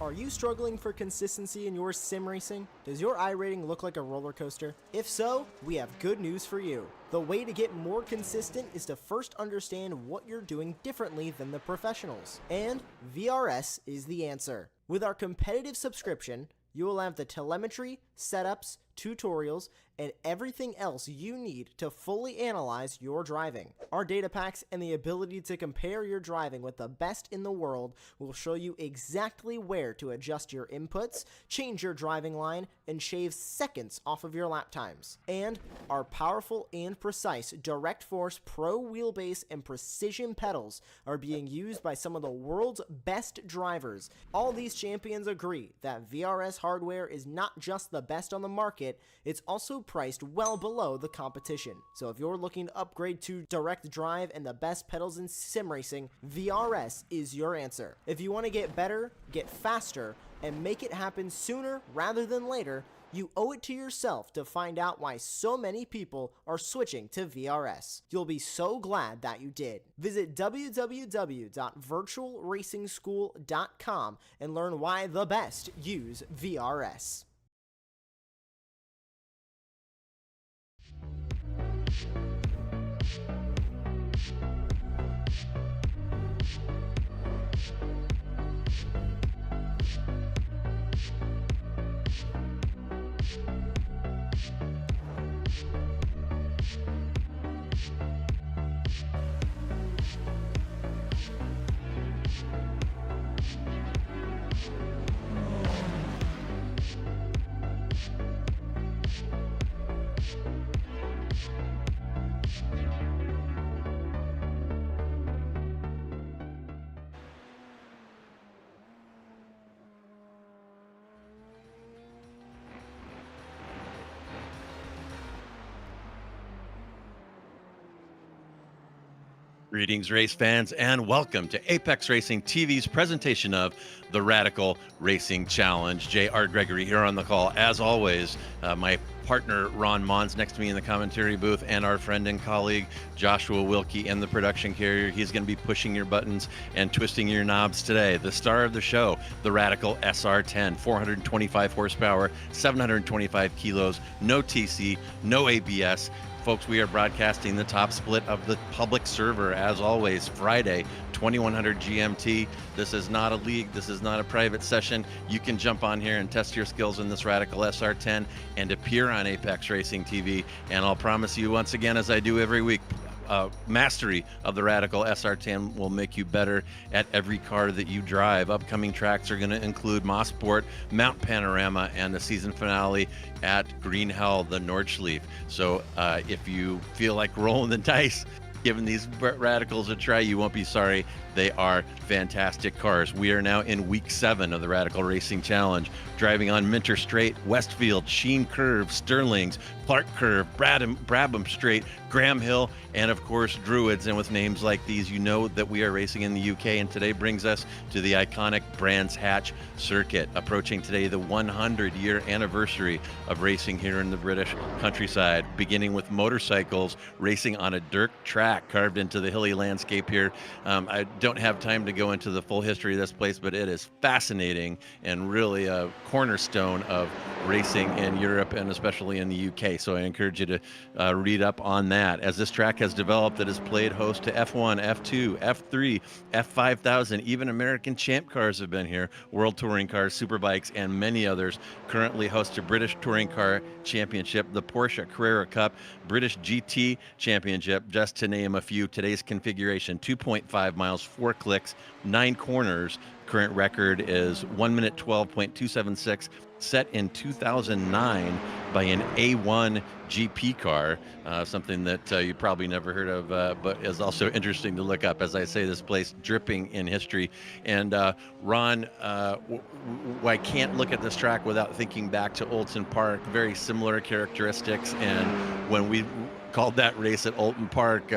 Are you struggling for consistency in your sim racing? Does your iRating look like a roller coaster? If so, we have good news for you. The way to get more consistent is to first understand what you're doing differently than the professionals. And VRS is the answer. With our competitive subscription, you will have the telemetry, setups, tutorials, and everything else you need to fully analyze your driving. Our data packs and the ability to compare your driving with the best in the world will show you exactly where to adjust your inputs, change your driving line, and shave seconds off of your lap times. And our powerful and precise Direct Force Pro wheelbase and precision pedals are being used by some of the world's best drivers. All these champions agree that VRS hardware is not just the best on the market, it's also priced well below the competition. So if you're looking to upgrade to direct drive and the best pedals in sim racing, VRS is your answer. If you want to get better, get faster, and make it happen sooner rather than later, you owe it to yourself to find out why so many people are switching to VRS. You'll be so glad that you did. Visit www.virtualracingschool.com and learn why the best use VRS. Greetings, race fans, and welcome to Apex Racing TV's presentation of the Radical Racing Challenge. J.R. Gregory here on the call, as always. My partner, Ron Mons, next to me in the commentary booth, and our friend and colleague, Joshua Wilkie, in the production carrier. He's going to be pushing your buttons and twisting your knobs today. The star of the show, the Radical SR10, 425 horsepower, 725 kilos, no TC, no ABS. Folks, we are broadcasting the top split of the public server, as always, Friday, 2100 GMT. This is not a league. This is not a private session. You can jump on here and test your skills in this Radical SR10 and appear on Apex Racing TV. And I'll promise you, once again, as I do every week, mastery of the Radical SR10 will make you better at every car that you drive. Upcoming tracks are going to include Mosport, Mount Panorama, and the season finale at Green Hell, the Nordschleife. So if you feel like rolling the dice, giving these Radicals a try, you won't be sorry. They are fantastic cars. We are now in week 7 of the Radical Racing Challenge, driving on Minter Straight, Westfield, Sheen Curve, Sterlings, Clark Curve, Brabham Straight, Graham Hill, and of course Druids. And with names like these, you know that we are racing in the UK. And today brings us to the iconic Brands Hatch circuit, approaching today the 100-year anniversary of racing here in the British countryside, beginning with motorcycles racing on a dirt track carved into the hilly landscape here. I don't have time to go into the full history of this place, but it is fascinating and really a cornerstone of racing in Europe and especially in the UK. So I encourage you to read up on that. As this track has developed, it has played host to F1, F2, F3, F5000, even American champ cars have been here, World Touring Cars, Superbikes, and many others. Currently hosts a British Touring Car Championship, the Porsche Carrera Cup, British GT Championship, just to name a few. Today's configuration, 2.5 miles, 4 clicks, 9 corners. Current record is 1 minute 12.276, set in 2009 by an A1 GP car, something that you probably never heard of, but is also interesting to look up. As I say, this place dripping in history. And Ron, I can't look at this track without thinking back to Oulton Park, very similar characteristics. And when we called that race at Oulton Park,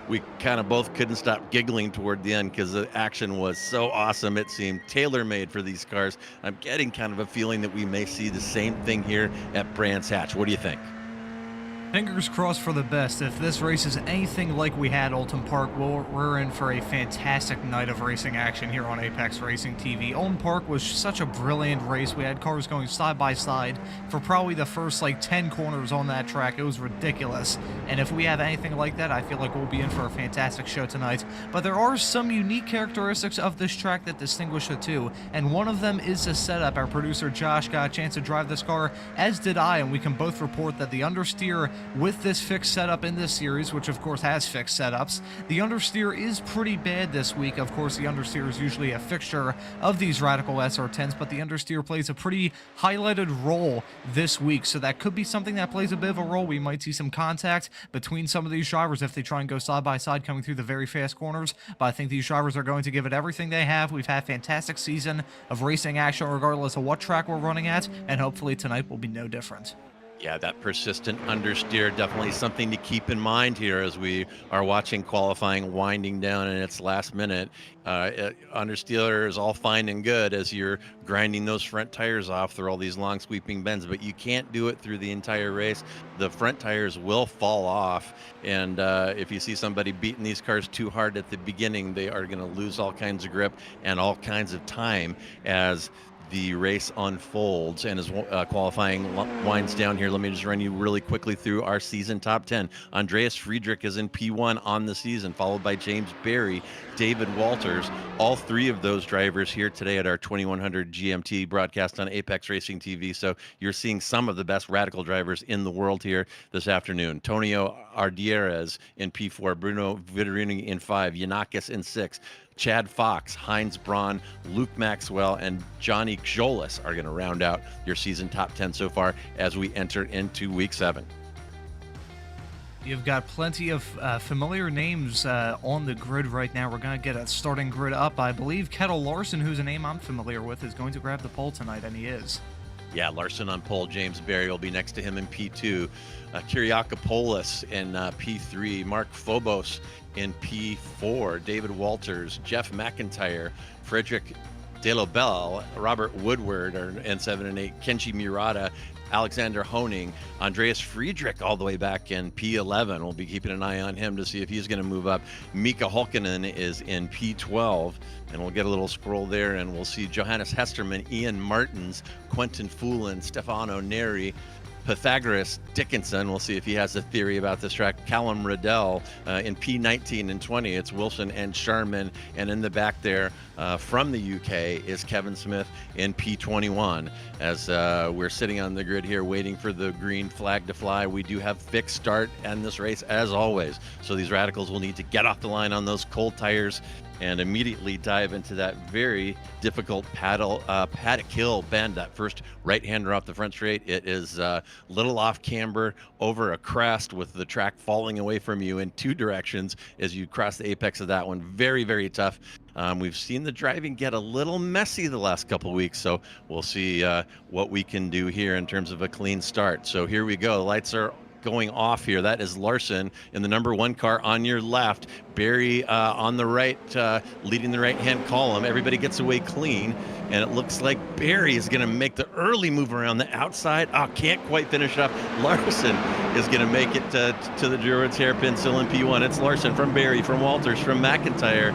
we kind of both couldn't stop giggling toward the end because the action was so awesome. It seemed tailor-made for these cars. I'm getting kind of a feeling that we may see the same thing here at Brands Hatch. What do you think? Fingers crossed for the best. If this race is anything like we had Oulton Park, we're in for a fantastic night of racing action here on Apex Racing TV. Oulton Park was such a brilliant race. We had cars going side by side for probably the first 10 corners on that track. It was ridiculous. And if we have anything like that, I feel like we'll be in for a fantastic show tonight. But there are some unique characteristics of this track that distinguish the two, and one of them is the setup. Our producer Josh got a chance to drive this car, as did I, and we can both report that the understeer with this fixed setup in this series, which of course has fixed setups, the understeer is pretty bad this week. Of course, the understeer is usually a fixture of these Radical SR10s, but the understeer plays a pretty highlighted role this week, so that could be something that plays a bit of a role. We might see some contact between some of these drivers if they try and go side by side coming through the very fast corners, but I think these drivers are going to give it everything they have. We've had a fantastic season of racing action regardless of what track we're running at, and hopefully tonight will be no different. Yeah, that persistent understeer, definitely something to keep in mind here as we are watching qualifying winding down in its last minute. Understeer is all fine and good as you're grinding those front tires off through all these long sweeping bends, but you can't do it through the entire race. The front tires will fall off, and if you see somebody beating these cars too hard at the beginning, they are going to lose all kinds of grip and all kinds of time as the race unfolds and as qualifying winds down here. Let me just run you really quickly through our season top 10. Andreas Friedrich is in P1 on the season, followed by James Berry, David Walters. All three of those drivers here today at our 2100 GMT broadcast on Apex Racing TV. So you're seeing some of the best Radical drivers in the world here this afternoon. Tonio Ardieres in P4, Bruno Vitorino in 5, Yanakis in 6, Chad Fox, Heinz Braun, Luke Maxwell, and Johnny Jolis are going to round out your season top 10 so far as we enter into week 7. You've got plenty of familiar names on the grid right now. We're going to get a starting grid up. I believe Kettle Larson, who's a name I'm familiar with, is going to grab the pole tonight, and he is. Yeah, Larson on pole. James Berry will be next to him in P2. Kyriakopoulos in P3. Mark Phobos in P4. David Walters, Jeff McIntyre, Frederick Delobel, Robert Woodward are in 7 and 8. Kenji Murata, Alexander Honing, Andreas Friedrich all the way back in P11. We'll be keeping an eye on him to see if he's going to move up. Mika Hulkinen is in P12, and we'll get a little scroll there, and we'll see Johannes Hesterman, Ian Martins, Quentin Foulin, Stefano Neri, Pythagoras Dickinson. We'll see if he has a theory about this track. Callum Riddell in P19 and 20. It's Wilson and Sharman. And in the back there from the UK is Kevin Smith in P21. As we're sitting on the grid here waiting for the green flag to fly, we do have fixed start in this race as always. So these Radicals will need to get off the line on those cold tires and immediately dive into that very difficult paddock hill bend, that first right-hander off the front straight. It is little off camber over a crest with the track falling away from you in two directions as you cross the apex of that one. Very, very tough. We've seen the driving get a little messy the last couple of weeks, so we'll see what we can do here in terms of a clean start. So here we go. The lights are going off here. That is Larson in the number 1 car on your left. Barry on the right, leading the right-hand column. Everybody gets away clean, and it looks like Barry is going to make the early move around the outside. Can't quite finish up. Larson is going to make it to the Druids hairpin still in P1. It's Larson from Barry, from Walters, from McIntyre.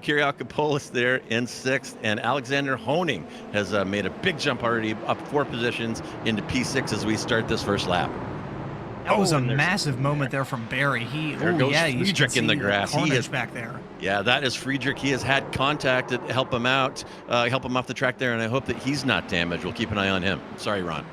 Kyriakopoulos there in 6th, and Alexander Honing has made a big jump already, up 4 positions into P6 as we start this first lap. That was a massive moment there from Barry. There goes Friedrich in the grass. He is back there. Yeah, that is Friedrich. He has had contact to help him out, help him off the track there, and I hope that he's not damaged. We'll keep an eye on him. Sorry, Ron.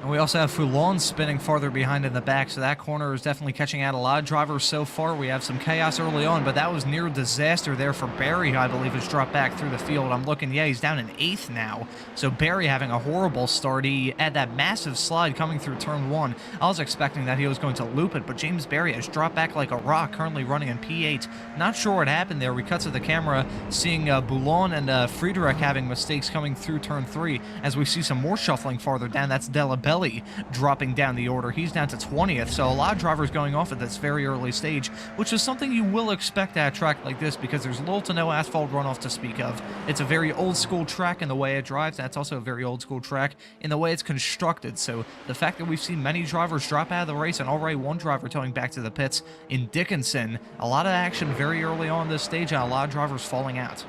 And we also have Foulon spinning farther behind in the back, so that corner is definitely catching out a lot of drivers so far. We have some chaos early on, but that was near disaster there for Barry, who I believe has dropped back through the field. I'm looking, he's down in 8th now. So Barry having a horrible start. He had that massive slide coming through turn 1. I was expecting that he was going to loop it, but James Barry has dropped back like a rock, currently running in P8. Not sure what happened there. We cut to the camera, seeing Boulon and Friedrich having mistakes coming through turn 3, as we see some more shuffling farther down. That's Delabelle Belly dropping down the order. He's down to 20th, so a lot of drivers going off at this very early stage, which is something you will expect at a track like this because there's little to no asphalt runoff to speak of. It's a very old school track in the way it drives. That's also a very old school track in the way it's constructed. So the fact that we've seen many drivers drop out of the race and already one driver towing back to the pits in Dickinson, a lot of action very early on this stage and a lot of drivers falling out.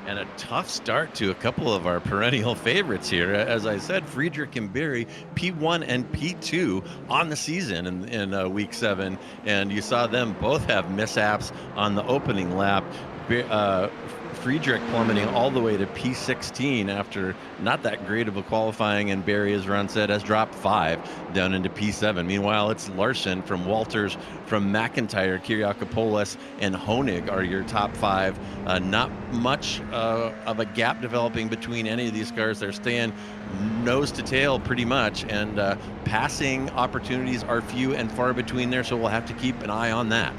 And a tough start to a couple of our perennial favorites here. As I said, Friedrich and Barry, P1 and P2 on the season in week 7. And you saw them both have mishaps on the opening lap. Friedrich plummeting all the way to P16 after not that great of a qualifying, and Barry, as Ron said, has dropped 5 down into P7. Meanwhile, it's Larson from Walters, from McIntyre, Kiriakopoulos, and Honig are your top 5. Not much of a gap developing between any of these cars. They're staying nose to tail pretty much, and passing opportunities are few and far between there, so we'll have to keep an eye on that.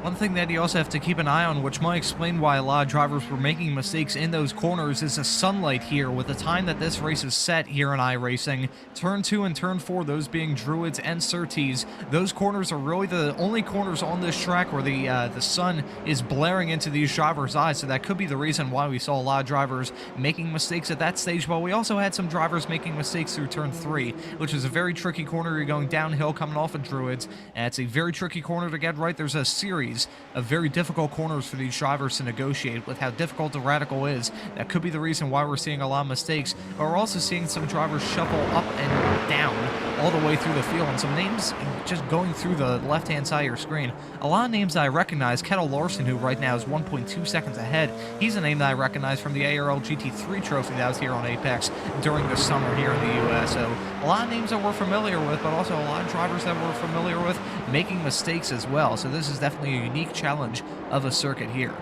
One thing that you also have to keep an eye on, which might explain why a lot of drivers were making mistakes in those corners, is the sunlight here. With the time that this race is set here in iRacing, Turn 2 and Turn 4, those being Druids and Surtees, those corners are really the only corners on this track where the sun is blaring into these drivers' eyes, so that could be the reason why we saw a lot of drivers making mistakes at that stage. But we also had some drivers making mistakes through Turn 3, which is a very tricky corner. You're going downhill coming off of Druids, and it's a very tricky corner to get right. There's a series of very difficult corners for these drivers to negotiate. With how difficult the Radical is, that could be the reason why we're seeing a lot of mistakes. But we're also seeing some drivers shuffle up and down all the way through the field, and some names just going through the left-hand side of your screen. A lot of names that I recognize. Kettle Larson, who right now is 1.2 seconds ahead, he's a name that I recognize from the ARL GT3 trophy that was here on Apex during the summer here in the US. So a lot of names that we're familiar with, but also a lot of drivers that we're familiar with making mistakes as well. So this is definitely a unique challenge of a circuit here.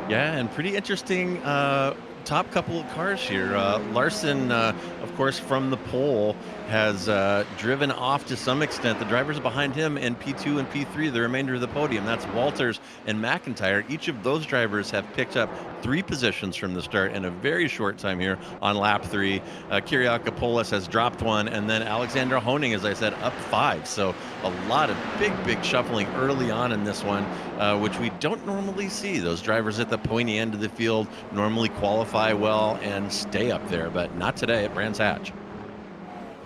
Yeah, and pretty interesting top couple of cars here. Larson, of course, from the pole, has driven off to some extent. The drivers behind him in P2 and P3, the remainder of the podium, that's Walters and McIntyre. Each of those drivers have picked up 3 positions from the start in a very short time here on lap 3. Kiriakopoulos has dropped 1, and then Alexander Honing, as I said, up 5. So a lot of big shuffling early on in this one, which we don't normally see. Those drivers at the pointy end of the field normally qualify well and stay up there, but not today at Brands Hatch.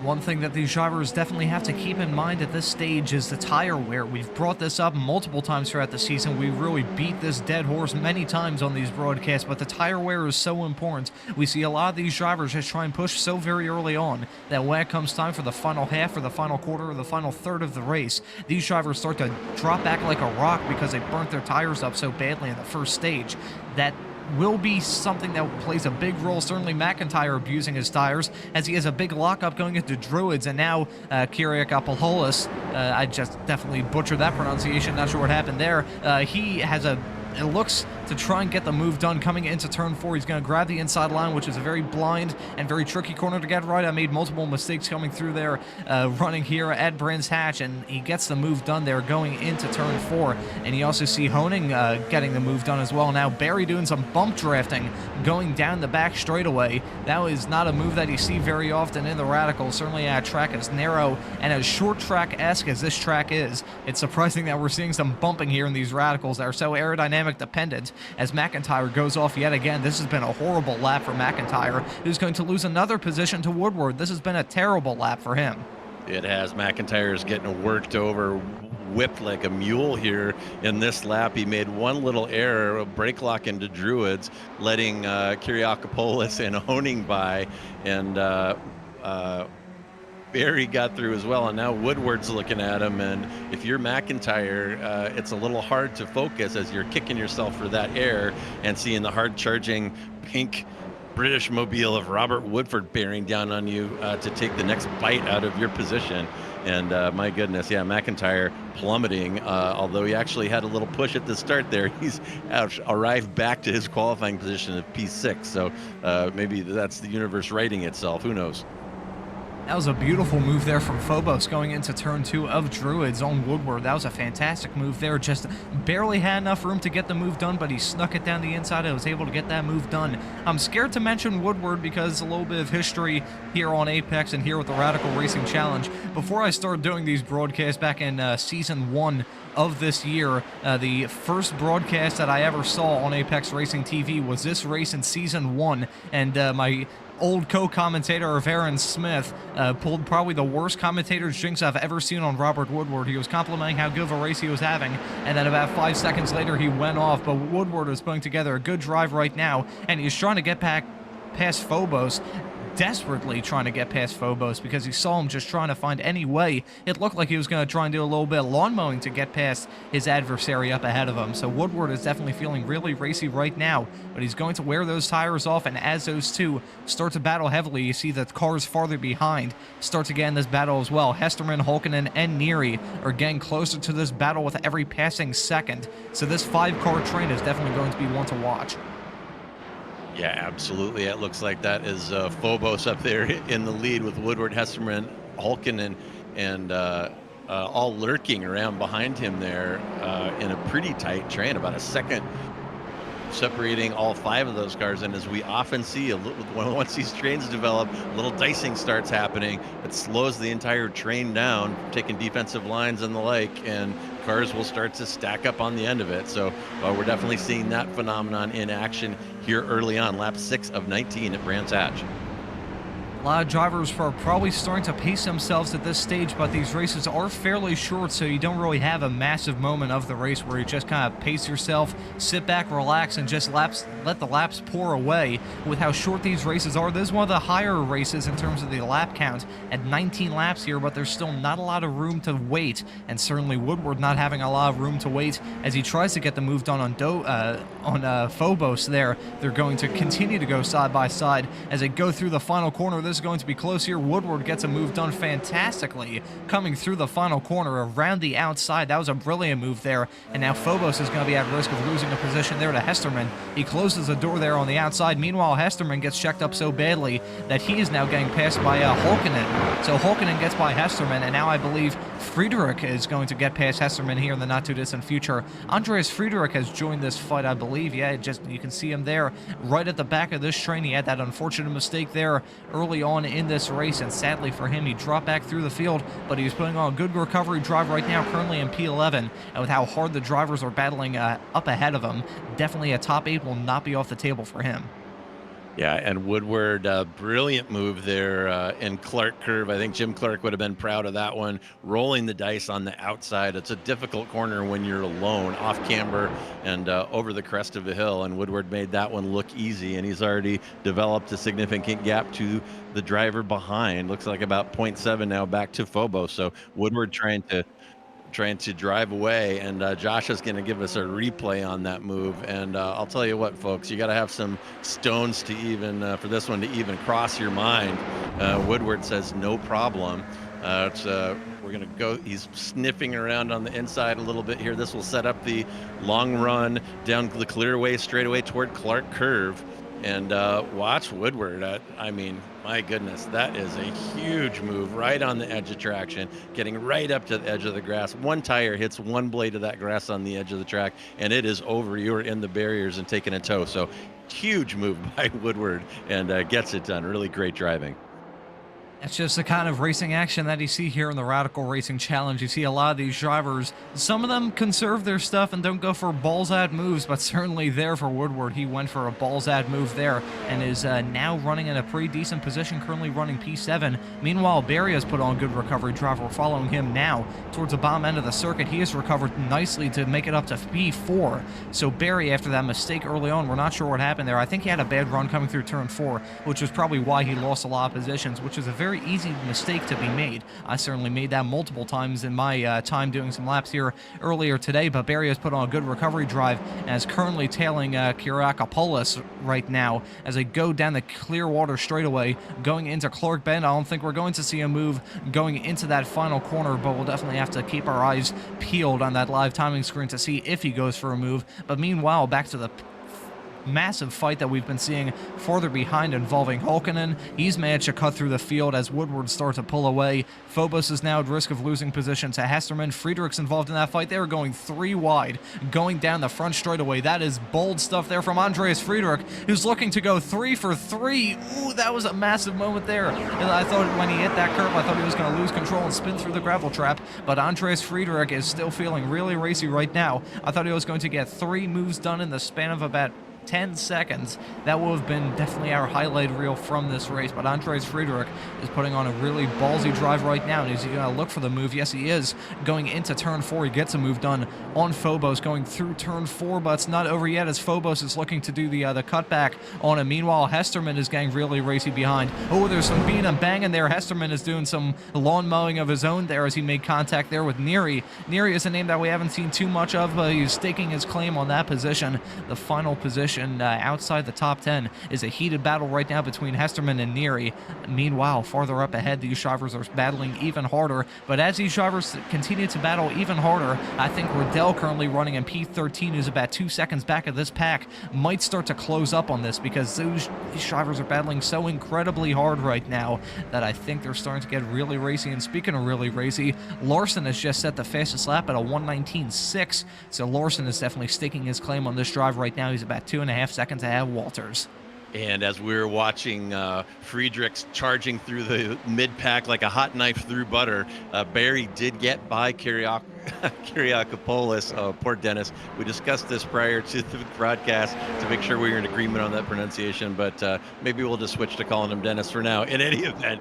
One thing that these drivers definitely have to keep in mind at this stage is the tire wear. We've brought this up multiple times throughout the season. We really beat this dead horse many times on these broadcasts, but the tire wear is so important. We see a lot of these drivers just try and push so very early on that when it comes time for the final half or the final quarter or the final third of the race, these drivers start to drop back like a rock because they burnt their tires up so badly in the first stage. That will be something that plays a big role. Certainly McIntyre abusing his tires as he has a big lockup going into Druids, and now Kiriakopoulos, I just definitely butchered that pronunciation, not sure what happened there. He has it looks to try and get the move done coming into Turn 4. He's going to grab the inside line, which is a very blind and very tricky corner to get right. I made multiple mistakes coming through there, running here at Brands Hatch, and he gets the move done there going into Turn 4. And you also see Honing getting the move done as well. Now Barry doing some bump drafting, going down the back straightaway. That is not a move that you see very often in the Radical, certainly at a track as narrow and as short track-esque as this track is. It's surprising that we're seeing some bumping here in these Radicals that are so aerodynamic dependent. As McIntyre goes off yet again, this has been a horrible lap for McIntyre, who's going to lose another position to Woodward. This has been a terrible lap for him. It has. McIntyre's getting worked over, whipped like a mule here in this lap. He made one little error, a brake lock into Druids, letting Kiriakopoulos and Honing by, and Barry got through as well, and now Woodward's looking at him. And if you're McIntyre, it's a little hard to focus as you're kicking yourself for that air and seeing the hard charging pink British mobile of Robert Woodford bearing down on you to take the next bite out of your position. And my goodness, yeah, McIntyre plummeting, although he actually had a little push at the start there. He's arrived back to his qualifying position of P6, so maybe that's the universe righting itself, who knows. That was a beautiful move there from Phobos going into turn 2 of Druids on Woodward. That was a fantastic move there. Just barely had enough room to get the move done, but he snuck it down the inside and was able to get that move done. I'm scared to mention Woodward because a little bit of history here on Apex and here with the Radical Racing Challenge. Before I started doing these broadcasts back in Season 1 of this year, the first broadcast that I ever saw on Apex Racing TV was this race in Season 1, and my old co-commentator of Aaron Smith pulled probably the worst commentator's jinx I've ever seen on Robert Woodward. He was complimenting how good of a race he was having, and then about 5 seconds later he went off, but Woodward is putting together a good drive right now, and he's trying to get back past Phobos, desperately trying to get past Phobos because he saw him just trying to find any way. It looked like he was going to try and do a little bit of lawn mowing to get past his adversary up ahead of him. So Woodward is definitely feeling really racy right now, but he's going to wear those tires off, and as those two start to battle heavily, you see that the cars farther behind start to get in this battle as well. Hesterman, Hulkinen, and Neary are getting closer to this battle with every passing second. So this 5-car train is definitely going to be one to watch. Yeah, absolutely. It looks like that is Phobos up there in the lead with Woodward, Hesterman, Hulkinen, and all lurking around behind him there in a pretty tight train, about a second separating all 5 of those cars. And as we often see, once these trains develop, a little dicing starts happening. It slows the entire train down, taking defensive lines and the like, and cars will start to stack up on the end of it. So we're definitely seeing that phenomenon in action here early on, lap 6 of 19 at Brands Hatch. A lot of drivers are probably starting to pace themselves at this stage, but these races are fairly short, so you don't really have a massive moment of the race where you just kind of pace yourself, sit back, relax, and just let the laps pour away. With how short these races are, this is one of the higher races in terms of the lap count at 19 laps here, but there's still not a lot of room to wait, and certainly Woodward not having a lot of room to wait as he tries to get the move done on Phobos there. They're going to continue to go side by side as they go through the final corner. This is going to be close here. Woodward gets a move done fantastically coming through the final corner around the outside. That was a brilliant move there, and now Phobos is going to be at risk of losing a position there to Hesterman. He closes the door there on the outside. Meanwhile, Hesterman gets checked up so badly that he is now getting passed by Hulkinen. So Hulkinen gets by Hesterman, and now I believe Friedrich is going to get past Hesterman here in the not-too-distant future. Andreas Friedrich has joined this fight, I believe. Yeah, you can see him there right at the back of this train. He had that unfortunate mistake there early on in this race, and sadly for him, he dropped back through the field, but he's putting on a good recovery drive right now, currently in P11, and with how hard the drivers are battling up ahead of him, definitely a top 8 will not be off the table for him. Yeah, and Woodward, brilliant move there in Clark Curve. I think Jim Clark would have been proud of that one, rolling the dice on the outside. It's a difficult corner when you're alone, off camber and over the crest of the hill, and Woodward made that one look easy, and he's already developed a significant gap to the driver behind. Looks like about 0.7 now back to Phobos. So Woodward trying to drive away, and Josh is going to give us a replay on that move. And I'll tell you what, folks, you got to have some stones to even for this one to even cross your mind. Woodward says no problem. We're going to go. He's sniffing around on the inside a little bit here. This will set up the long run down the clearway straightaway toward Clark Curve. And watch Woodward. I mean, my goodness, that is a huge move right on the edge of traction, getting right up to the edge of the grass. One tire hits one blade of that grass on the edge of the track, and it is over. You're in the barriers and taking a tow. So huge move by Woodward, and gets it done. Really great driving. That's just the kind of racing action that you see here in the Radical Racing Challenge. You see a lot of these drivers, some of them conserve their stuff and don't go for balls-out moves, but certainly there for Woodward, he went for a balls-out move there and is now running in a pretty decent position, currently running P7. Meanwhile, Barry has put on a good recovery drive. We're following him now towards the bottom end of the circuit. He has recovered nicely to make it up to P4. So Barry, after that mistake early on, we're not sure what happened there. I think he had a bad run coming through turn 4, which was probably why he lost a lot of positions, which is a very easy mistake to be made. I certainly made that multiple times in my time doing some laps here earlier today, but Barry has put on a good recovery drive and is currently tailing Kyriakopoulos right now as they go down the Clearwater straightaway going into Clark Bend. I don't think we're going to see a move going into that final corner, but we'll definitely have to keep our eyes peeled on that live timing screen to see if he goes for a move. But meanwhile, back to the massive fight that we've been seeing farther behind involving Hulkinen. He's managed to cut through the field as Woodward starts to pull away. Phobos is now at risk of losing position to Hesterman. Friedrich's involved in that fight. They are going 3 wide, going down the front straightaway. That is bold stuff there from Andreas Friedrich, who's looking to go 3 for 3. Ooh, that was a massive moment there. And I thought when he hit that curve, I thought he was going to lose control and spin through the gravel trap, but Andreas Friedrich is still feeling really racy right now. I thought he was going to get 3 moves done in the span of about 10 seconds. That would have been definitely our highlight reel from this race, but Andreas Friedrich is putting on a really ballsy drive right now, and is he going to look for the move? Yes, he is. Going into turn 4, he gets a move done on Phobos, going through turn 4, but it's not over yet as Phobos is looking to do the cutback on him. Meanwhile, Hesterman is getting really racy behind. Oh, there's some being and banging there. Hesterman is doing some lawn mowing of his own there as he made contact there with Neary. Neary is a name that we haven't seen too much of, but he's staking his claim on that position. The final position outside the top 10 is a heated battle right now between Hesterman and Neary. Meanwhile, farther up ahead, these drivers are battling even harder, but as these drivers continue to battle even harder, I think Riddell, currently running in P13, who's about 2 seconds back of this pack, might start to close up on this, because these drivers are battling so incredibly hard right now that I think they're starting to get really racy. And speaking of really racy, Larson has just set the fastest lap at a 1:19.6, so Larson is definitely staking his claim on this drive right now. He's about 2.5 seconds ahead of Walters. And as we were watching Friedrichs charging through the mid-pack like a hot knife through butter, Barry did get by Kyriakopoulos. Poor Dennis. We discussed this prior to the broadcast to make sure we were in agreement on that pronunciation, but maybe we'll just switch to calling him Dennis for now. In any event,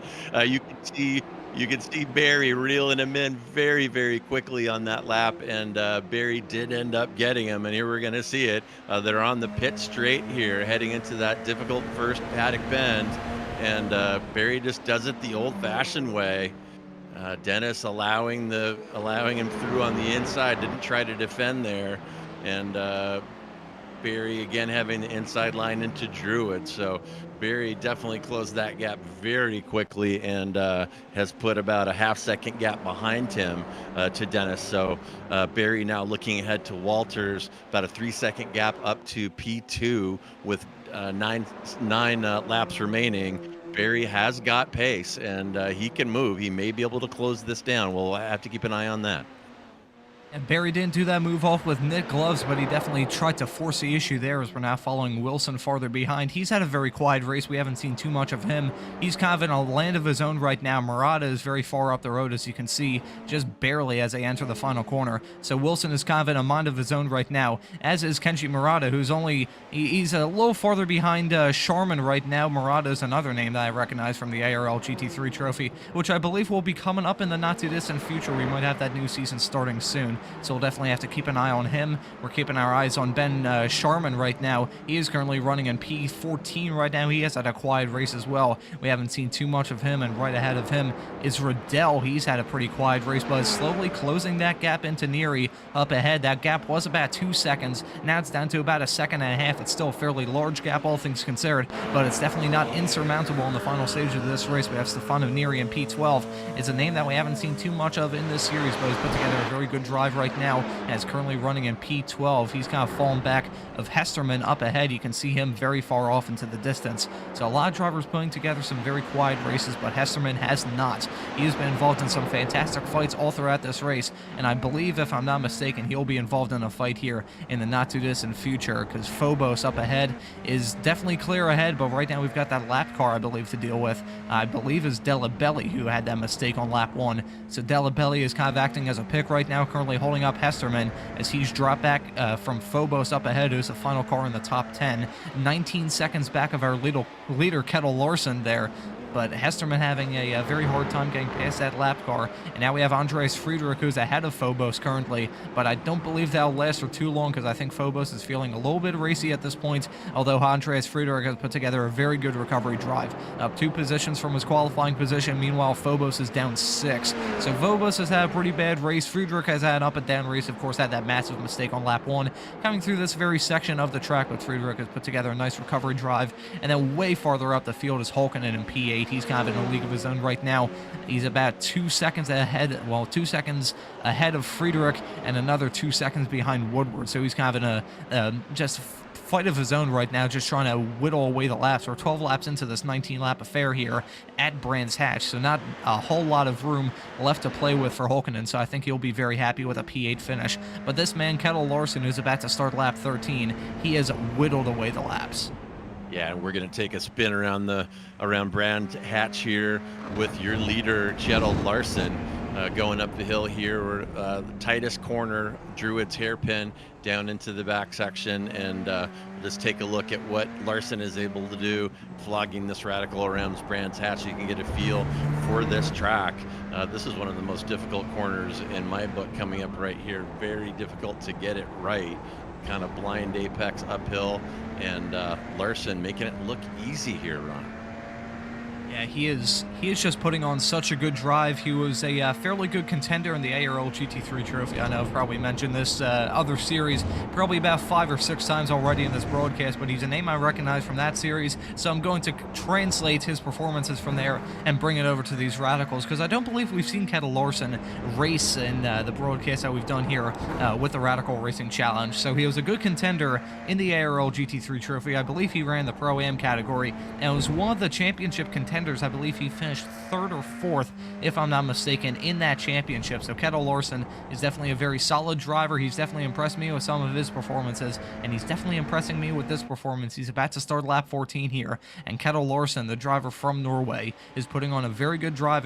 you can see Barry reeling him in very, very quickly on that lap, and Barry did end up getting him, and here we're going to see it. They're on the pit straight here, heading into that difficult first paddock bend, and Barry just does it the old-fashioned way. Dennis allowing him through on the inside, didn't try to defend there, and Barry again having the inside line into Druid. So Barry definitely closed that gap very quickly and has put about a half-second gap behind him to Dennis. So Barry now looking ahead to Walters, about a 3-second gap up to P2 with nine laps remaining. Barry has got pace, and he can move. He may be able to close this down. We'll have to keep an eye on that. And Barry didn't do that move off with knit gloves, but he definitely tried to force the issue there as we're now following Wilson farther behind. He's had a very quiet race. We haven't seen too much of him. He's kind of in a land of his own right now. Murata is very far up the road, as you can see, just barely as they enter the final corner. So Wilson is kind of in a mind of his own right now, as is Kenji Murata, who's he's a little farther behind Sharman right now. Murata is another name that I recognize from the ARL GT3 trophy, which I believe will be coming up in the not-too-distant future. We might have that new season starting soon. So we'll definitely have to keep an eye on him. We're keeping our eyes on Ben Sharman right now. He is currently running in P14 right now. He has had a quiet race as well. We haven't seen too much of him, and right ahead of him is Riddell. He's had a pretty quiet race, but is slowly closing that gap into Neary up ahead. That gap was about 2 seconds. Now it's down to about 1.5 seconds. It's still a fairly large gap, all things considered, but it's definitely not insurmountable in the final stage of this race. We have Stefano Neary in P12. It's a name that we haven't seen too much of in this series, but he's put together a very good drive right now, and is currently running in P12. He's kind of fallen back of Hesterman up ahead. You can see him very far off into the distance. So a lot of drivers putting together some very quiet races, but Hesterman has not. He has been involved in some fantastic fights all throughout this race, and I believe, if I'm not mistaken, he'll be involved in a fight here in the not-too-distant future, because Phobos up ahead is definitely clear ahead, but right now we've got that lap car, I believe, to deal with. I believe is Delabelli, who had that mistake on lap 1. So Delabelli is kind of acting as a pick right now, currently holding up Hesterman as he's dropped back from Phobos up ahead, who's the final car in the top 10. 19 seconds back of our leader Kettle Larson there. But Hesterman having a very hard time getting past that lap car. And now we have Andreas Friedrich, who's ahead of Phobos currently. But I don't believe that'll last for too long, because I think Phobos is feeling a little bit racy at this point, although Andreas Friedrich has put together a very good recovery drive. Up 2 positions from his qualifying position. Meanwhile, Phobos is down 6. So Phobos has had a pretty bad race. Friedrich has had an up and down race. Of course, had that massive mistake on lap 1 coming through this very section of the track, but Friedrich has put together a nice recovery drive. And then way farther up the field is Hulkinen in P8. P8. He's kind of in a league of his own right now. He's about 2 seconds ahead, well, 2 seconds ahead of Friedrich and another 2 seconds behind Woodward. So he's kind of in a just fight of his own right now, just trying to whittle away the laps. We're 12 laps into this 19-lap affair here at Brands Hatch, so not a whole lot of room left to play with for Hulkinen, so I think he'll be very happy with a P8 finish. But this man, Kettle Larson, who's about to start lap 13, he has whittled away the laps. Yeah, and we're going to take a spin around Brands Hatch here with your leader, Kettle Larson, going up the hill here. We're the tightest corner, Druid's hairpin, down into the back section, and just take a look at what Larson is able to do, flogging this Radical around Brands Hatch so you can get a feel for this track. This is one of the most difficult corners in my book coming up right here. Very difficult to get it right. Kind of blind apex uphill, and Larson making it look easy here, Ron. Yeah, he is just putting on such a good drive. He was a fairly good contender in the ARL GT3 trophy. I know I've probably mentioned this other series probably about 5 or 6 times already in this broadcast, but he's a name I recognize from that series, so I'm going to translate his performances from there and bring it over to these Radicals, because I don't believe we've seen Kettle Larson race in the broadcast that we've done here with the Radical Racing Challenge. So he was a good contender in the ARL GT3 trophy. I believe he ran the Pro-Am category and was one of the championship contenders. I believe he finished 3rd or 4th, if I'm not mistaken, in that championship. So Kettle Larson is definitely a very solid driver. He's definitely impressed me with some of his performances, and he's definitely impressing me with this performance. He's about to start lap 14 here, and Kettle Larson, the driver from Norway, is putting on a very good drive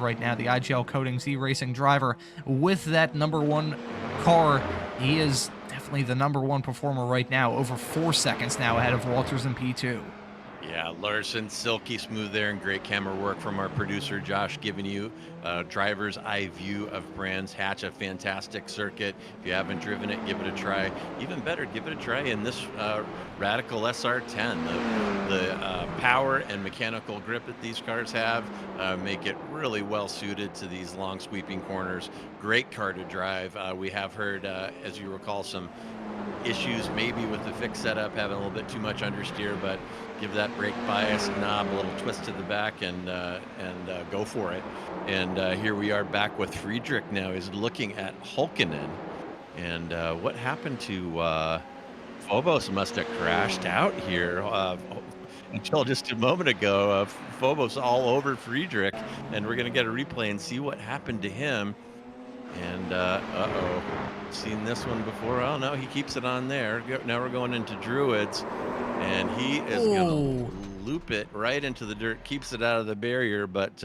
right now, the IGL Coatings eRacing driver. With that #1 car, he is definitely the #1 performer right now, over 4 seconds now ahead of Walters in P2. Yeah, Larson, silky smooth there, and great camera work from our producer Josh, giving you driver's eye view of Brands Hatch, a fantastic circuit. If you haven't driven it, give it a try. Even better, give it a try in this Radical SR10. The power and mechanical grip that these cars have make it really well suited to these long sweeping corners. Great car to drive. We have heard, as you recall, some issues maybe with the fixed setup, having a little bit too much understeer, but give that brake bias knob a little twist to the back and go for it. And here we are back with Friedrich now. He's looking at Hulkinen, and what happened to Phobos? Must have crashed out here until just a moment ago. Phobos all over Friedrich, and we're going to get a replay and see what happened to him. And uh-oh, seen this one before. Oh no, he keeps it on there. Now we're going into Druids, and he is going to loop it right into the dirt, keeps it out of the barrier, but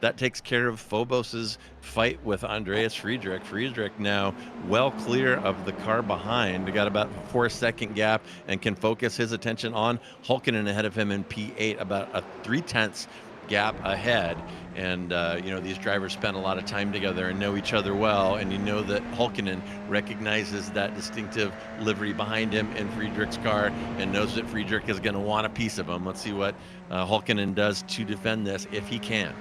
that takes care of Phobos's fight with Andreas Friedrich. Friedrich now well clear of the car behind. They got about a 4-second gap and can focus his attention on Hulkinen ahead of him in P8, about a 0.3 gap ahead. And you know, these drivers spend a lot of time together and know each other well, and you know that Hulkinen recognizes that distinctive livery behind him in Friedrich's car and knows that Friedrich is going to want a piece of him. Let's see what Hulkinen does to defend this, if he can.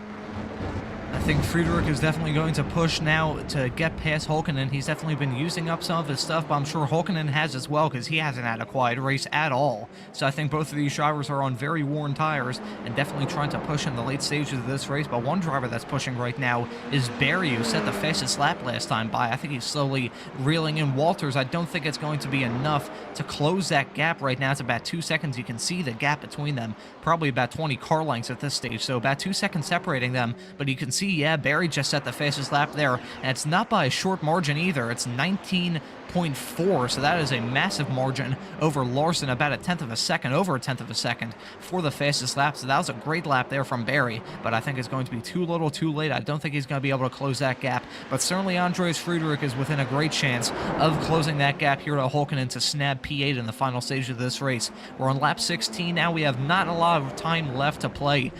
I think Friedrich is definitely going to push now to get past Hulkinen. He's definitely been using up some of his stuff, but I'm sure Hulkinen has as well, because he hasn't had a quiet race at all. So I think both of these drivers are on very worn tires and definitely trying to push in the late stages of this race. But one driver that's pushing right now is Barry, who set the fastest lap last time by. I think he's slowly reeling in Walters. I don't think it's going to be enough to close that gap right now. It's about 2 seconds. You can see the gap between them, probably about 20 car lengths at this stage. So about 2 seconds separating them, but you can see, yeah, Barry just set the fastest lap there, and it's not by a short margin either. It's 19.4, so that is a massive margin over Larson, about a 1/10 of a second, over a 1/10 of a second for the fastest lap. So that was a great lap there from Barry, but I think it's going to be too little too late. I don't think he's going to be able to close that gap, but certainly Andreas Friedrich is within a great chance of closing that gap here to Hulkinen to snap P8 in the final stage of this race. We're on lap 16 now. We have not a lot of time left to play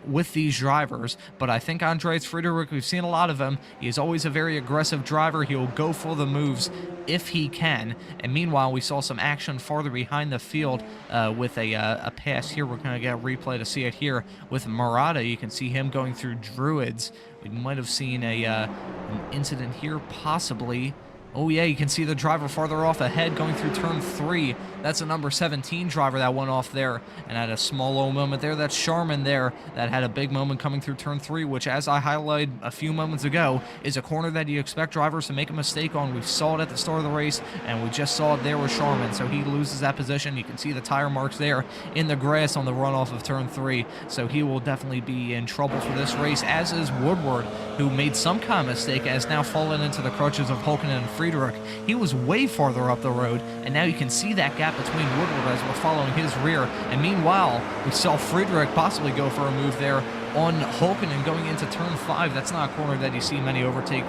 with these drivers, but I think Andreas Friedrich, we've seen a lot of him. He's always a very aggressive driver. He'll go for the moves if he can. And meanwhile, we saw some action farther behind the field with a pass here. We're going to get a replay to see it here with Murata. You can see him going through Druids. We might have seen an incident here, possibly. Oh yeah, you can see the driver farther off ahead going through turn 3. That's a number 17 driver that went off there and had a small little moment there. That's Sharman there that had a big moment coming through turn 3, which, as I highlighted a few moments ago, is a corner that you expect drivers to make a mistake on. We saw it at the start of the race, and we just saw it there with Sharman. So he loses that position. You can see the tire marks there in the grass on the runoff of turn 3. So he will definitely be in trouble for this race, as is Woodward, who made some kind of mistake and has now fallen into the crutches of Hulken and Friedrich. He was way farther up the road, and now you can see that gap between Woodward as we're following his rear. And meanwhile, we saw Friedrich possibly go for a move there on Hulken and going into turn 5. That's not a corner that you see many overtake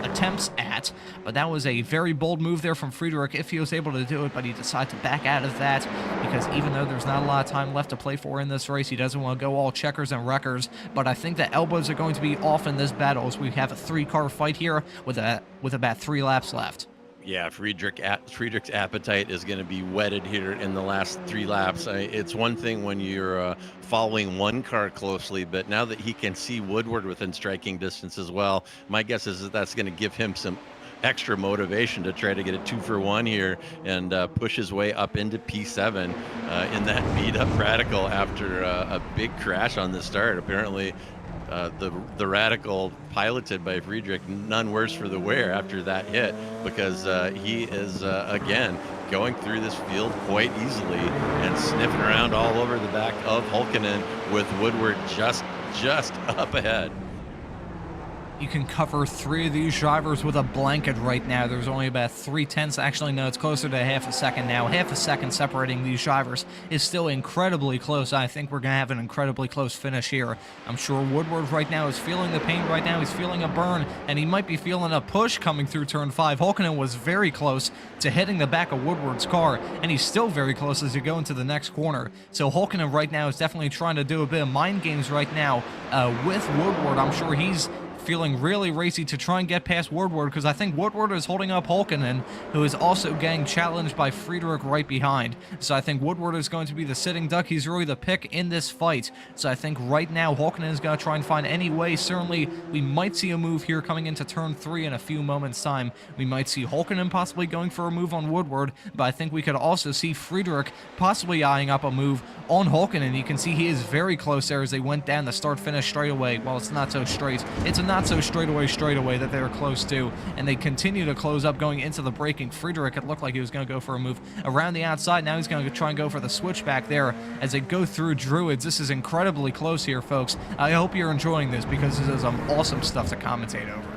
attempts at, but that was a very bold move there from Friedrich if he was able to do it, but he decided to back out of that because even though there's not a lot of time left to play for in this race, he doesn't want to go all checkers and wreckers. But I think the elbows are going to be off in this battle as we have a 3-car fight here with about 3 laps left. Yeah, Friedrich's appetite is going to be whetted here in the last 3 laps. It's one thing when you're following one car closely, but now that he can see Woodward within striking distance as well, my guess is that that's going to give him some extra motivation to try to get a 2-for-1 here and push his way up into P7 in that beat-up Radical after a big crash on the start. Apparently, the Radical piloted by Friedrich, none worse for the wear after that hit, because he is again going through this field quite easily and sniffing around all over the back of Hulkenen with Woodward just up ahead. You can cover 3 of these drivers with a blanket right now. There's only about 3/10. Actually, no, it's closer to half a second now. Half a second separating these drivers is still incredibly close. I think we're going to have an incredibly close finish here. I'm sure Woodward right now is feeling the pain right now. He's feeling a burn, and he might be feeling a push coming through turn 5. Hulkenen was very close to hitting the back of Woodward's car, and he's still very close as you go into the next corner. So Hulkenen right now is definitely trying to do a bit of mind games right now with Woodward. I'm sure he's feeling really racy to try and get past Woodward, because I think Woodward is holding up Hulkenen, who is also getting challenged by Friedrich right behind. So I think Woodward is going to be the sitting duck. He's really the pick in this fight. So I think right now Hulkenen is going to try and find any way. Certainly, we might see a move here coming into turn 3 in a few moments' time. We might see Hulkenen possibly going for a move on Woodward, but I think we could also see Friedrich possibly eyeing up a move on Hulkenen. You can see he is very close there as they went down the start-finish straightaway. Well, it's not so straight. It's a not so straightaway that they were close to, and they continue to close up going into the braking. Friedrich, it looked like he was going to go for a move around the outside. Now he's going to try and go for the switchback there as they go through Druids. This is incredibly close here, folks. I hope you're enjoying this because this is some awesome stuff to commentate over.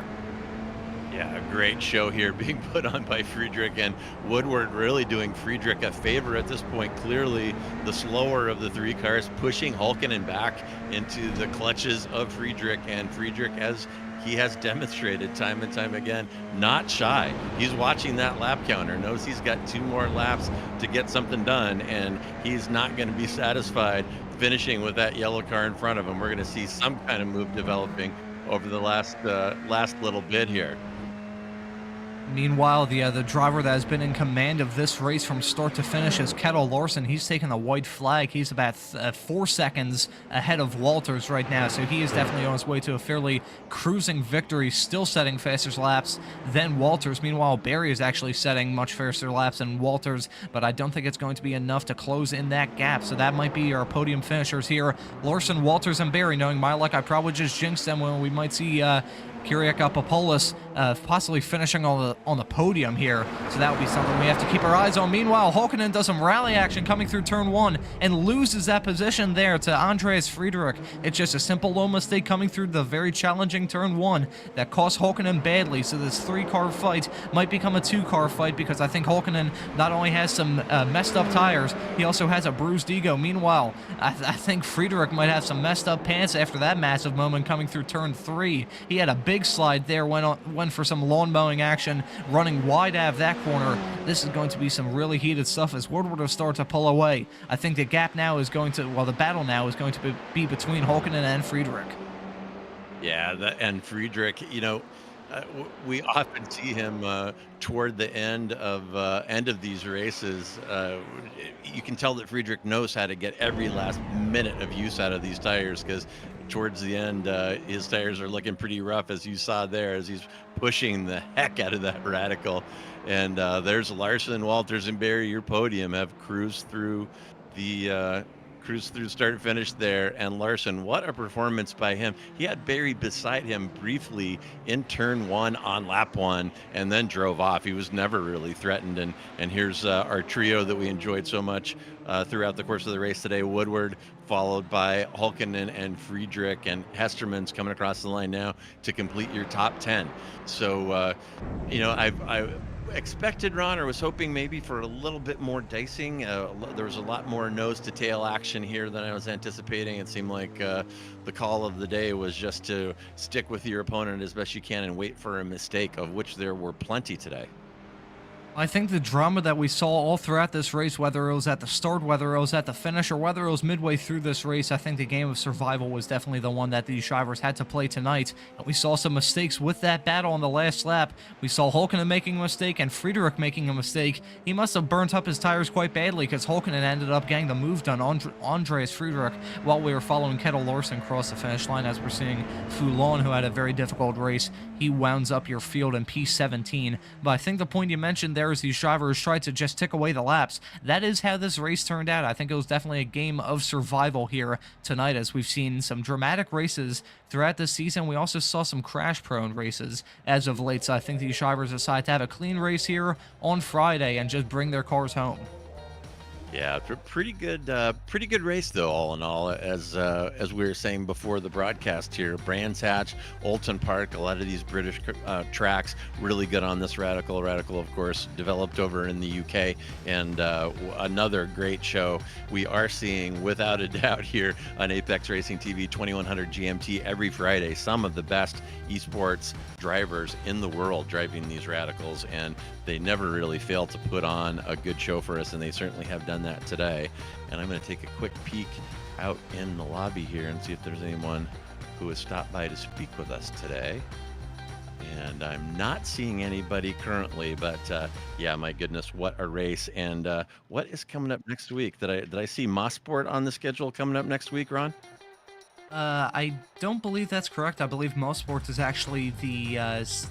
Yeah, a great show here being put on by Friedrich, and Woodward really doing Friedrich a favor at this point. Clearly the slower of the 3 cars, pushing Hulkenen back into the clutches of Friedrich, and Friedrich, as he has demonstrated time and time again, not shy. He's watching that lap counter, knows he's got 2 more laps to get something done, and he's not going to be satisfied finishing with that yellow car in front of him. We're going to see some kind of move developing over the last little bit here. Meanwhile, the driver that has been in command of this race from start to finish is Kettle Larson. He's taken the white flag. He's about 4 seconds ahead of Walters right now, so he is definitely on his way to a fairly cruising victory, still setting faster laps than Walters. Meanwhile, Barry is actually setting much faster laps than Walters, but I don't think it's going to be enough to close in that gap, so that might be our podium finishers here. Larson, Walters, and Barry. Knowing my luck, I probably just jinxed them when we might see Kyriak Papolis possibly finishing on the podium here, so that would be something we have to keep our eyes on. Meanwhile, Hulkenen does some rally action coming through turn 1 and loses that position there to Andreas Friedrich. It's just a simple low mistake coming through the very challenging turn 1 that cost Hulkenen badly, so this 3-car fight might become a 2-car fight, because I think Hulkenen not only has some messed up tires, he also has a bruised ego. Meanwhile, I think Friedrich might have some messed up pants after that massive moment coming through turn 3. He had a big slide there, went for some lawn mowing action, running wide out of that corner. This is going to be some really heated stuff as Woodward will start to pull away. I think the gap now is going to, well, the battle now is going to be between Hulkenen and Friedrich. Yeah, and Friedrich, you know, We often see him toward the end of these races. You can tell that Friedrich knows how to get every last minute of use out of these tires because towards the end, his tires are looking pretty rough, as you saw there, as he's pushing the heck out of that radical. And there's Larson, Walters, and Barry. Your podium have cruised through the start and finish there. And Larson, what a performance by him. He had Barry beside him briefly in turn one on lap one and then drove off. He was never really threatened. And here's our trio that we enjoyed so much throughout the course of the race today. Woodward, followed by Hulkinen and Friedrich, and Hesterman's coming across the line now to complete your top 10. So, I expected, Ron, or was hoping maybe for a little bit more dicing. There was a lot more nose to tail action here than I was anticipating. It seemed like the call of the day was just to stick with your opponent as best you can and wait for a mistake, of which there were plenty today. I think the drama that we saw all throughout this race, whether it was at the start, whether it was at the finish, or whether it was midway through this race, I think the game of survival was definitely the one that these drivers had to play tonight. And we saw some mistakes with that battle on the last lap. We saw Hulkinen making a mistake and Friedrich making a mistake. He must have burnt up his tires quite badly because Hulkinen ended up getting the move done on Andreas Friedrich while we were following Kettle Larson cross the finish line, as we're seeing Foulon, who had a very difficult race. He wounds up your field in P17. But I think the point you mentioned there is these drivers tried to just tick away the laps. That is how this race turned out. I think it was definitely a game of survival here tonight, as we've seen some dramatic races throughout this season. We also saw some crash-prone races as of late, so I think these drivers decided to have a clean race here on Friday and just bring their cars home. Yeah, pretty good race though, all in all. As we were saying before the broadcast here, Brands Hatch, Oulton Park, a lot of these British tracks really good on this radical. Radical, of course, developed over in the UK, and another great show we are seeing without a doubt here on Apex Racing TV 2100 GMT every Friday. Some of the best esports drivers in the world driving these radicals, and they never really fail to put on a good show for us, and they certainly have done that today. And I'm going to take a quick peek out in the lobby here and see if there's anyone who has stopped by to speak with us today. And I'm not seeing anybody currently, but yeah, my goodness, what a race. And what is coming up next week? Did I see Mossport on the schedule coming up next week, Ron? I don't believe that's correct. I believe Mossport is actually the,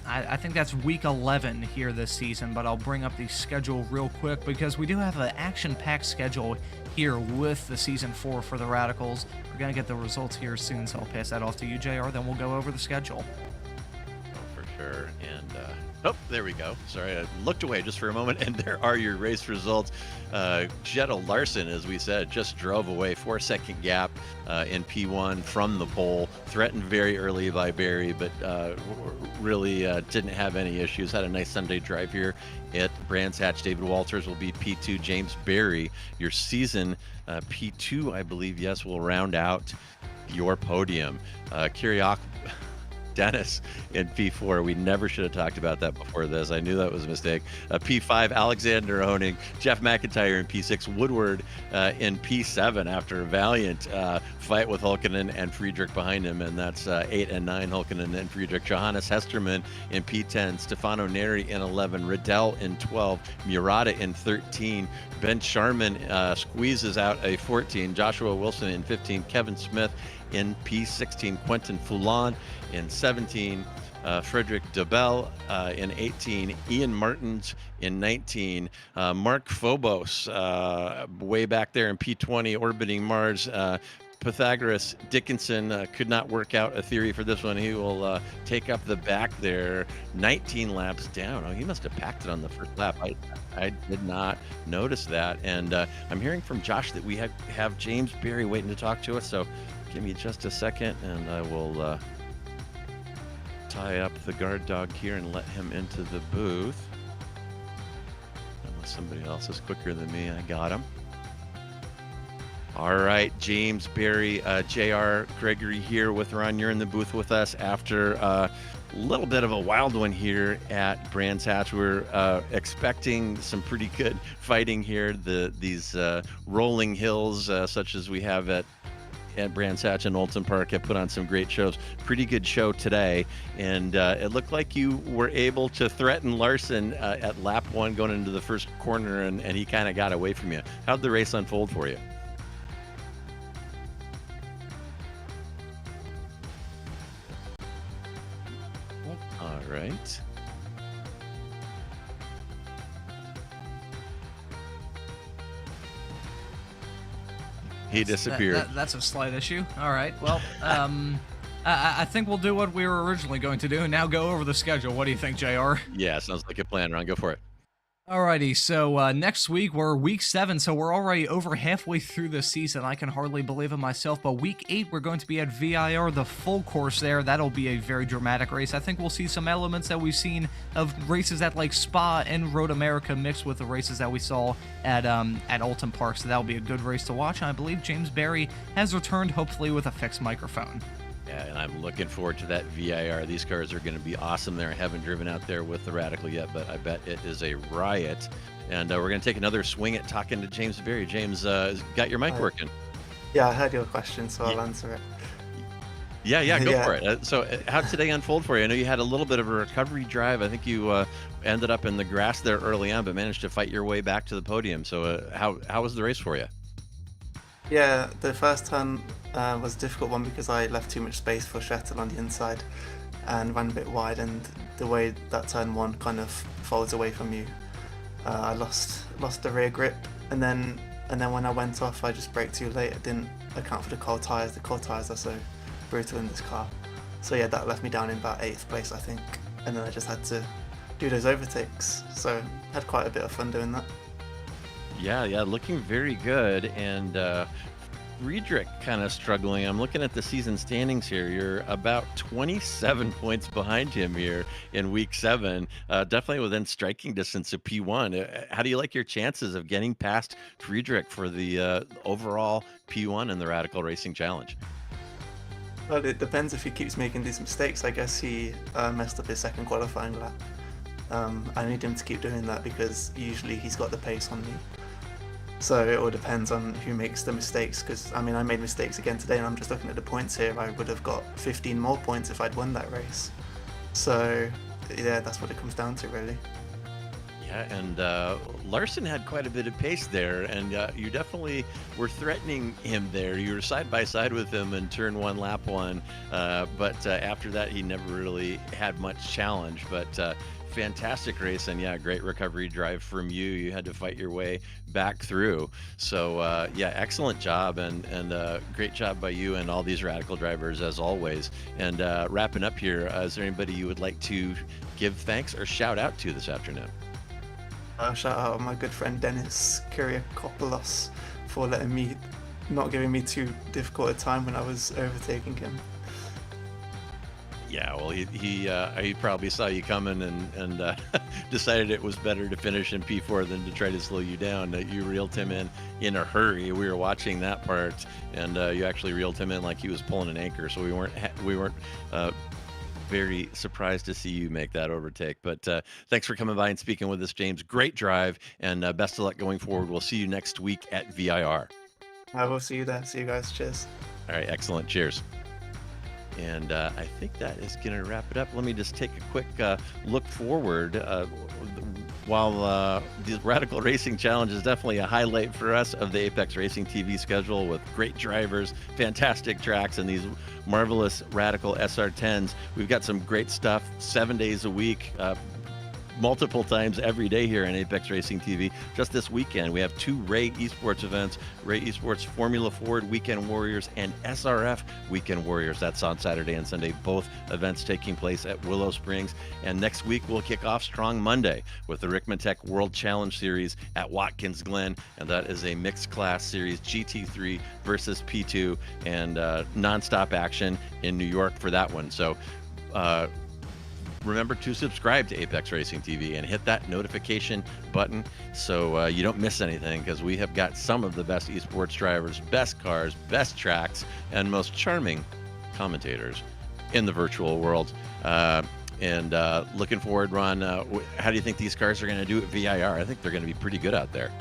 I think that's week 11 here this season, but I'll bring up the schedule real quick because we do have an action-packed schedule here with the Season 4 for the Radicals. We're going to get the results here soon, so I'll pass that off to you, JR, then we'll go over the schedule. Oh, for sure. And, oh, there we go. Sorry, I looked away just for a moment, and there are your race results. Jetta Larson, as we said, just drove away 4-second gap in P1 from the pole, threatened very early by Barry, but really didn't have any issues. Had a nice Sunday drive here at Brands Hatch. David Walters will be P2. James Barry, your season P2, I believe, yes, will round out your podium. Kiriak Dennis in P4. We never should have talked about that before this. I knew that was a mistake. P5, Alexander Honing. Jeff McIntyre in P6. Woodward in P7 after a valiant fight with Hulkinen and Friedrich behind him. And that's 8 and 9, Hulkinen and Friedrich. Johannes Hesterman in P10. Stefano Neri in 11. Riddell in 12. Murata in 13. Ben Sharman squeezes out a 14. Joshua Wilson in 15. Kevin Smith in P16, Quentin Foulon in 17, Frederick DeBell in 18, Ian Martins in 19, Mark Phobos way back there in P20, orbiting Mars. Pythagoras Dickinson could not work out a theory for this one. He will take up the back there, 19 laps down. Oh, he must have packed it on the first lap. I did not notice that. And I'm hearing from Josh that we have James Barry waiting to talk to us. So give me just a second, and I will tie up the guard dog here and let him into the booth. Unless somebody else is quicker than me, I got him. All right, James Barry, JR Gregory here with Ron. You're in the booth with us after a little bit of a wild one here at Brands Hatch. We're expecting some pretty good fighting here. These rolling hills, such as we have at at Brands Hatch and Oldham Park have put on some great shows. Pretty good show today, and it looked like you were able to threaten Larson at lap 1 going into the first corner, and he kind of got away from you. How'd the race unfold for you? All right. He disappeared. That's a slight issue. All right. Well, I think we'll do what we were originally going to do and now go over the schedule. What do you think, JR? Yeah, sounds like a plan, Ron. Go for it. Alrighty, so next week we're week 7, so we're already over halfway through the season. I can hardly believe it myself, but week 8 we're going to be at VIR, the full course there. That'll be a very dramatic race. I think we'll see some elements that we've seen of races at like Spa and Road America mixed with the races that we saw at Oldham Park, so that'll be a good race to watch. And I believe James Barry has returned, hopefully with a fixed microphone. Yeah, and I'm looking forward to that VIR. These cars are going to be awesome there. I haven't driven out there with the Radical yet, but I bet it is a riot. And we're going to take another swing at talking to James Berry. James, got your mic working? Yeah, I heard your question, so I'll answer it. Yeah, go for it. So how did today unfold for you? I know you had a little bit of a recovery drive. I think you ended up in the grass there early on, but managed to fight your way back to the podium. So how was the race for you? Yeah, the first turn was a difficult one because I left too much space for Shettle on the inside and ran a bit wide, and the way that turn 1 kind of folds away from you, I lost the rear grip, and then when I went off I just braked too late. I didn't account for the cold tyres. The cold tyres are so brutal in this car. So yeah, that left me down in about 8th place I think, and then I just had to do those overtakes, so had quite a bit of fun doing that. Yeah, looking very good. And Friedrich kind of struggling. I'm looking at the season standings here. You're about 27 points behind him here in week 7. Definitely within striking distance of P1. How do you like your chances of getting past Friedrich for the overall P1 in the Radical Racing Challenge? Well, it depends if he keeps making these mistakes. I guess he messed up his second qualifying lap. I need him to keep doing that because usually he's got the pace on me. So it all depends on who makes the mistakes, because I mean I made mistakes again today, and I'm just looking at the points here. I would have got 15 more points if I'd won that race. So yeah, that's what it comes down to really. Yeah, and Larson had quite a bit of pace there, and you definitely were threatening him there. You were side by side with him in turn 1, lap 1, but after that he never really had much challenge. But fantastic race, and yeah, great recovery drive from you. You had to fight your way back through. So yeah, excellent job, and great job by you and all these Radical drivers as always. And wrapping up here, is there anybody you would like to give thanks or shout out to this afternoon? Shout out to my good friend Dennis Kyriakopoulos for not giving me too difficult a time when I was overtaking him. Yeah, well, he probably saw you coming and decided it was better to finish in P4 than to try to slow you down. You reeled him in a hurry. We were watching that part, and you actually reeled him in like he was pulling an anchor. So we weren't very surprised to see you make that overtake. But thanks for coming by and speaking with us, James. Great drive, and best of luck going forward. We'll see you next week at VIR. I will see you there. See you guys. Cheers. All right, excellent. Cheers. And I think that is going to wrap it up. Let me just take a quick look forward. While the Radical Racing Challenge is definitely a highlight for us of the Apex Racing TV schedule with great drivers, fantastic tracks, and these marvelous Radical SR10s, we've got some great stuff 7 days a week. Multiple times every day here on Apex Racing TV. Just this weekend, we have 2 Ray Esports events, Ray Esports Formula Ford Weekend Warriors and SRF Weekend Warriors. That's on Saturday and Sunday, both events taking place at Willow Springs. And next week, we'll kick off Strong Monday with the Rickman-Tech World Challenge Series at Watkins Glen, and that is a mixed class series, GT3 versus P2, and nonstop action in New York for that one. So, remember to subscribe to Apex Racing TV and hit that notification button so you don't miss anything, because we have got some of the best esports drivers, best cars, best tracks, and most charming commentators in the virtual world. And looking forward, Ron, how do you think these cars are going to do at VIR? I think they're going to be pretty good out there.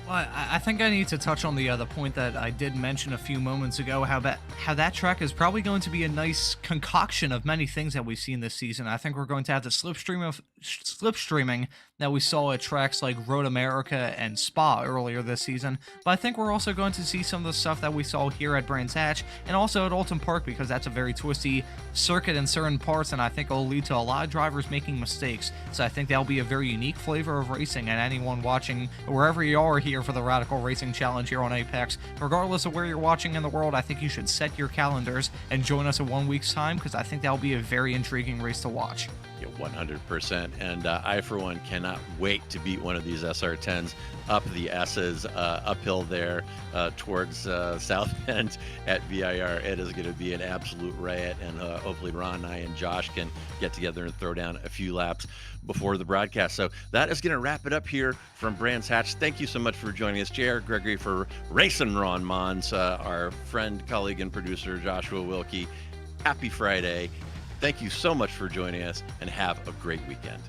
Well, I think I need to touch on the point that I did mention a few moments ago, how that track is probably going to be a nice concoction of many things that we've seen this season. I think we're going to have the slipstreaming that we saw at tracks like Road America and Spa earlier this season, but I think we're also going to see some of the stuff that we saw here at Brands Hatch and also at Oulton Park, because that's a very twisty circuit in certain parts, and I think it'll lead to a lot of drivers making mistakes. So I think that'll be a very unique flavor of racing, and anyone watching wherever you are here for the Radical Racing Challenge here on Apex, regardless of where you're watching in the world, I think you should set your calendars and join us in 1 week's time, because I think that'll be a very intriguing race to watch. Yeah, 100%. And I, for one, cannot wait to beat one of these SR10s up the S's, uphill there towards South Bend at VIR. It is going to be an absolute riot, and hopefully Ron, I, and Josh can get together and throw down a few laps before the broadcast. So that is going to wrap it up here from Brands Hatch. Thank you so much for joining us, J.R. Gregory for racing Ron Mons, our friend, colleague, and producer Joshua Wilkie. Happy Friday. Thank you so much for joining us, and have a great weekend.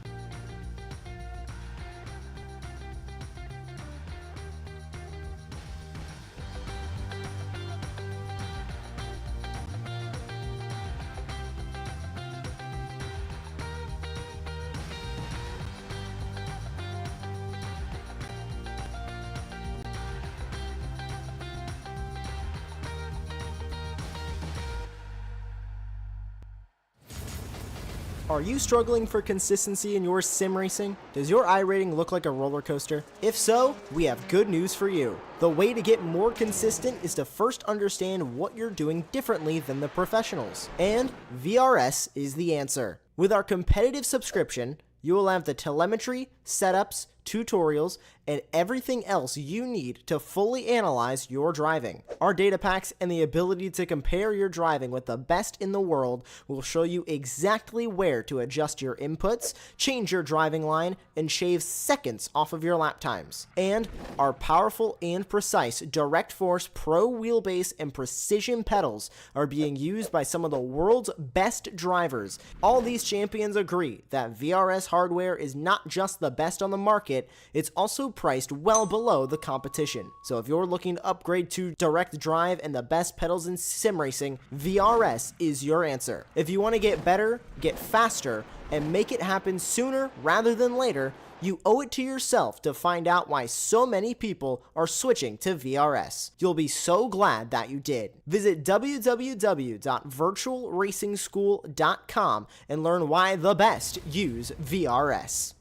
Are you struggling for consistency in your sim racing? Does your iRating look like a roller coaster? If so, we have good news for you. The way to get more consistent is to first understand what you're doing differently than the professionals. And VRS is the answer. With our competitive subscription, you will have the telemetry, setups, tutorials, and everything else you need to fully analyze your driving. Our data packs and the ability to compare your driving with the best in the world will show you exactly where to adjust your inputs, change your driving line, and shave seconds off of your lap times. And our powerful and precise Direct Force Pro wheelbase and precision pedals are being used by some of the world's best drivers. All these champions agree that VRS hardware is not just the best on the market, it's also priced well below the competition. So if you're looking to upgrade to direct drive and the best pedals in sim racing, VRS is your answer. If you want to get better, get faster, and make it happen sooner rather than later, you owe it to yourself to find out why so many people are switching to VRS. You'll be so glad that you did. Visit www.virtualracingschool.com and learn why the best use VRS.